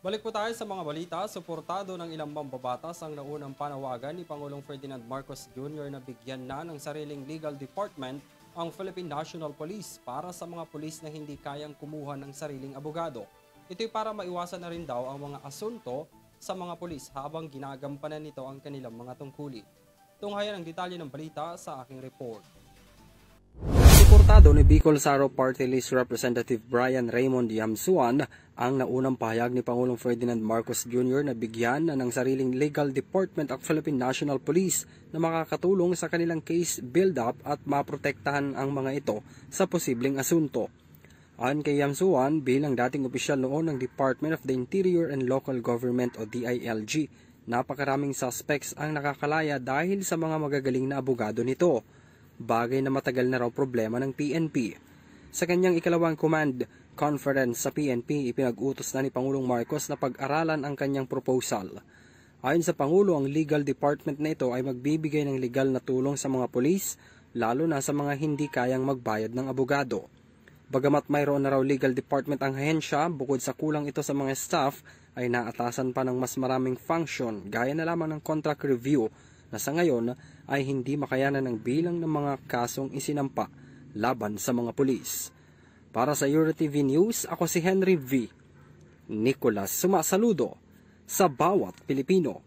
Balik po tayo sa mga balita. Suportado ng ilang mambabatas ang naunang panawagan ni Pangulong Ferdinand Marcos Jr. na bigyan na ng sariling legal department ang Philippine National Police para sa mga pulis na hindi kayang kumuha ng sariling abogado. Ito'y para maiwasan na rin daw ang mga asunto sa mga pulis habang ginagampanan nito ang kanilang mga tungkulin. Tunghayan ang detalye ng balita sa aking report. Suportado ni Bicol Saro Party List Representative Brian Raymond Yamsuan ang naunang pahayag ni Pangulong Ferdinand Marcos Jr. na bigyan na ng sariling legal department ang Philippine National Police na makakatulong sa kanilang case build-up at maprotektahan ang mga ito sa posibleng asunto. Ayon kay Yamsuan, bilang dating opisyal noon ng Department of the Interior and Local Government o DILG, napakaraming suspects ang nakakalaya dahil sa mga magagaling na abogado nito. Bagay na matagal na raw problema ng PNP. Sa kanyang ikalawang command conference sa PNP, ipinag-utos na ni Pangulong Marcos na pag-aralan ang kanyang proposal. Ayon sa Pangulo, ang legal department na ito ay magbibigay ng legal na tulong sa mga pulis, lalo na sa mga hindi kayang magbayad ng abogado. Bagamat mayroon na raw legal department ang ahensya, bukod sa kulang ito sa mga staff, ay naatasan pa ng mas maraming function gaya na lamang ng contract review na sa ngayon ay hindi makayanan ng bilang ng mga kasong isinampa laban sa mga pulis. Para sa EuroTV News, ako si Henry V. Nicolas, sumasaludo sa bawat Pilipino.